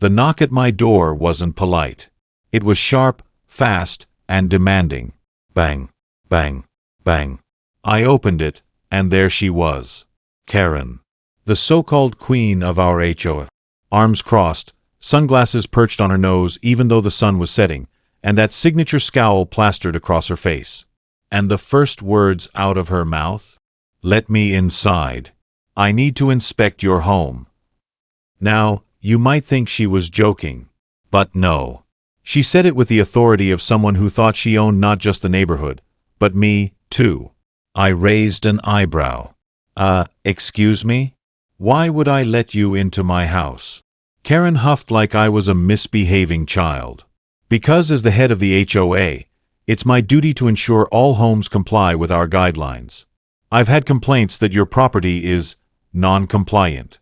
The knock at my door wasn't polite. It was sharp, fast, and demanding. Bang, bang, bang. I opened it, and there she was. Karen. The so-called queen of our HOA. Arms crossed, sunglasses perched on her nose even though the sun was setting, and that signature scowl plastered across her face. And the first words out of her mouth? "Let me inside. I need to inspect your home." Now, you might think she was joking. But no. She said it with the authority of someone who thought she owned not just the neighborhood, but me, too. I raised an eyebrow. Excuse me? Why would I let you into my house? Karen huffed like I was a misbehaving child. Because as the head of the HOA, it's my duty to ensure all homes comply with our guidelines. I've had complaints that your property is non-compliant.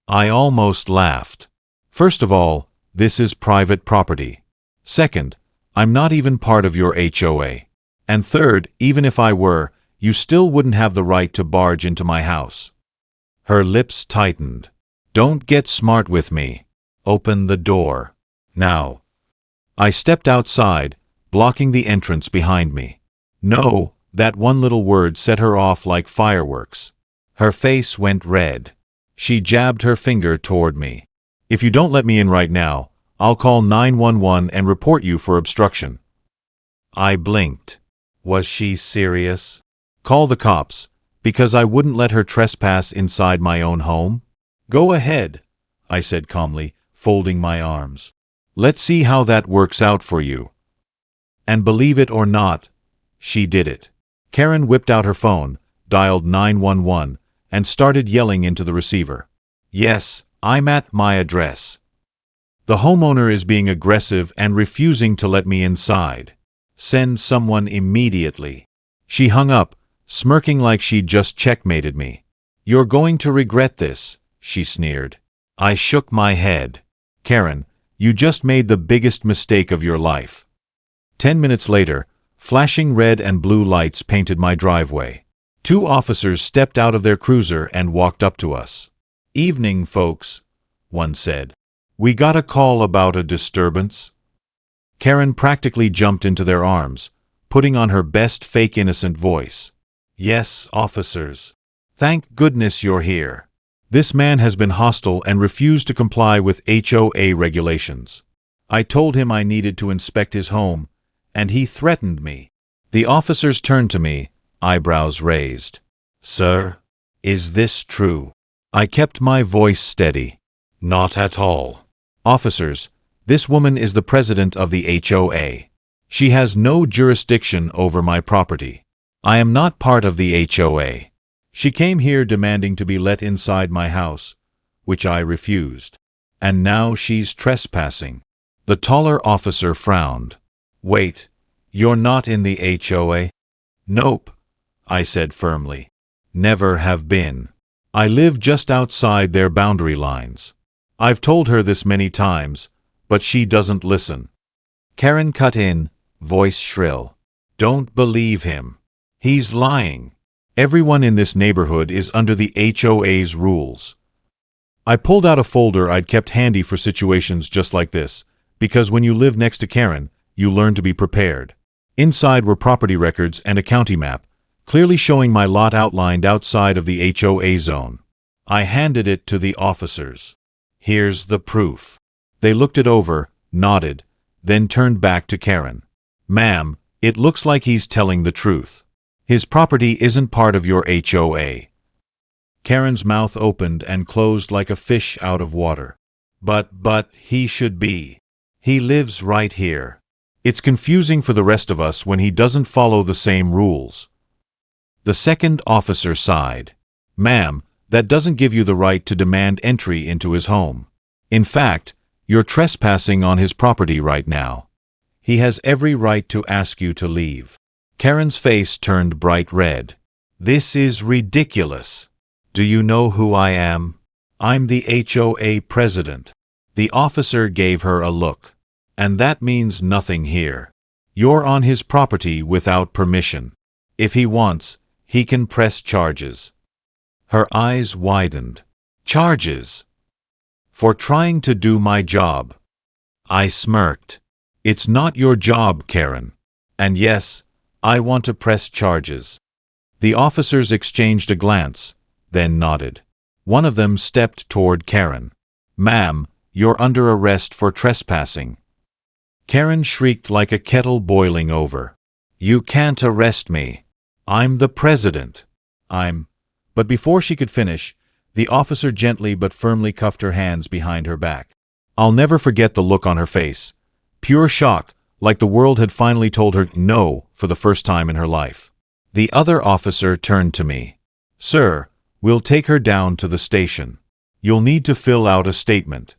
I almost laughed. First of all, this is private property. Second, I'm not even part of your HOA. And third, even if I were, you still wouldn't have the right to barge into my house. Her lips tightened. Don't get smart with me. Open the door. Now. I stepped outside, blocking the entrance behind me. No, that one little word set her off like fireworks. Her face went red. She jabbed her finger toward me. If you don't let me in right now, I'll call 911 and report you for obstruction. I blinked. Was she serious? Call the cops, because I wouldn't let her trespass inside my own home? Go ahead, I said calmly, folding my arms. Let's see how that works out for you. And believe it or not, she did it. Karen whipped out her phone, dialed 911, and started yelling into the receiver. Yes, I'm at my address. The homeowner is being aggressive and refusing to let me inside. Send someone immediately. She hung up, smirking like she'd just checkmated me. You're going to regret this, she sneered. I shook my head. Karen, you just made the biggest mistake of your life. 10 minutes later, flashing red and blue lights painted my driveway. 2 officers stepped out of their cruiser and walked up to us. Evening, folks, one said. We got a call about a disturbance. Karen practically jumped into their arms, putting on her best fake innocent voice. Yes, officers. Thank goodness you're here. This man has been hostile and refused to comply with HOA regulations. I told him I needed to inspect his home, and he threatened me. The officers turned to me, eyebrows raised. Sir, is this true? I kept my voice steady. Not at all. Officers, this woman is the president of the HOA. She has no jurisdiction over my property. I am not part of the HOA. She came here demanding to be let inside my house, which I refused. And now she's trespassing. The taller officer frowned. Wait, you're not in the HOA? Nope, I said firmly. Never have been. I live just outside their boundary lines. I've told her this many times, but she doesn't listen. Karen cut in, voice shrill. Don't believe him. He's lying. Everyone in this neighborhood is under the HOA's rules. I pulled out a folder I'd kept handy for situations just like this, because when you live next to Karen, you learn to be prepared. Inside were property records and a county map, clearly showing my lot outlined outside of the HOA zone. I handed it to the officers. Here's the proof. They looked it over, nodded, then turned back to Karen. Ma'am, it looks like he's telling the truth. His property isn't part of your HOA. Karen's mouth opened and closed like a fish out of water. But he should be. He lives right here. It's confusing for the rest of us when he doesn't follow the same rules. The second officer sighed. Ma'am, that doesn't give you the right to demand entry into his home. In fact, you're trespassing on his property right now. He has every right to ask you to leave. Karen's face turned bright red. This is ridiculous. Do you know who I am? I'm the HOA president. The officer gave her a look. And that means nothing here. You're on his property without permission. If he wants, he can press charges. Her eyes widened. Charges? For trying to do my job. I smirked. It's not your job, Karen. And yes, I want to press charges. The officers exchanged a glance, then nodded. One of them stepped toward Karen. Ma'am, you're under arrest for trespassing. Karen shrieked like a kettle boiling over. You can't arrest me. I'm the president. But before she could finish, the officer gently but firmly cuffed her hands behind her back. I'll never forget the look on her face. Pure shock, like the world had finally told her no for the first time in her life. The other officer turned to me. Sir, we'll take her down to the station. You'll need to fill out a statement.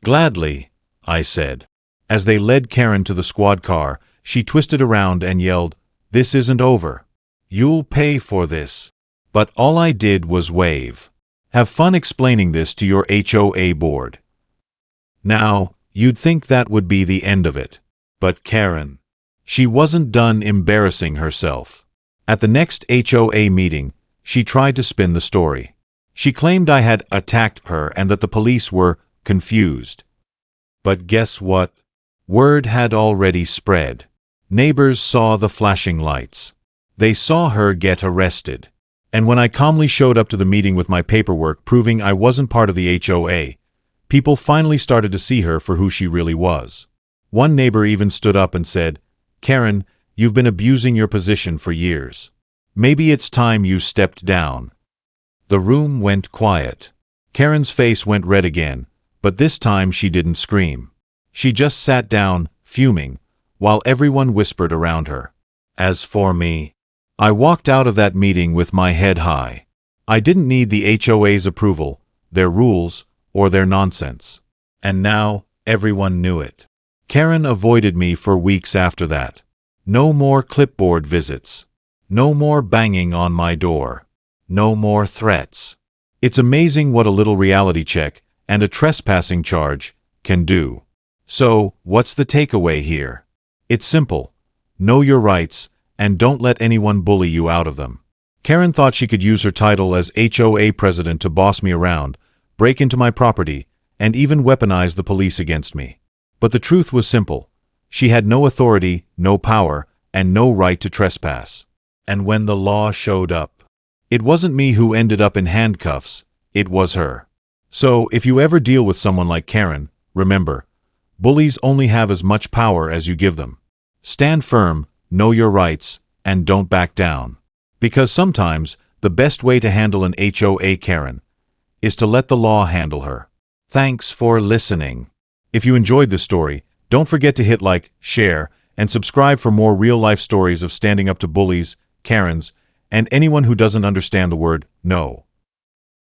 Gladly, I said. As they led Karen to the squad car, she twisted around and yelled, This isn't over. You'll pay for this. But all I did was wave. Have fun explaining this to your HOA board. Now, you'd think that would be the end of it. But Karen. She wasn't done embarrassing herself. At the next HOA meeting, she tried to spin the story. She claimed I had attacked her and that the police were confused. But guess what? Word had already spread. Neighbors saw the flashing lights. They saw her get arrested. And when I calmly showed up to the meeting with my paperwork proving I wasn't part of the HOA, people finally started to see her for who she really was. One neighbor even stood up and said, Karen, you've been abusing your position for years. Maybe it's time you stepped down. The room went quiet. Karen's face went red again, but this time she didn't scream. She just sat down, fuming, while everyone whispered around her. As for me, I walked out of that meeting with my head high. I didn't need the HOA's approval, their rules, or their nonsense. And now, everyone knew it. Karen avoided me for weeks after that. No more clipboard visits. No more banging on my door. No more threats. It's amazing what a little reality check and a trespassing charge can do. So, what's the takeaway here? It's simple. Know your rights, and don't let anyone bully you out of them. Karen thought she could use her title as HOA president to boss me around, break into my property, and even weaponize the police against me. But the truth was simple. She had no authority, no power, and no right to trespass. And when the law showed up, it wasn't me who ended up in handcuffs, it was her. So, if you ever deal with someone like Karen, remember, bullies only have as much power as you give them. Stand firm, know your rights, and don't back down. Because sometimes, the best way to handle an HOA Karen is to let the law handle her. Thanks for listening. If you enjoyed this story, don't forget to hit like, share, and subscribe for more real-life stories of standing up to bullies, Karens, and anyone who doesn't understand the word no.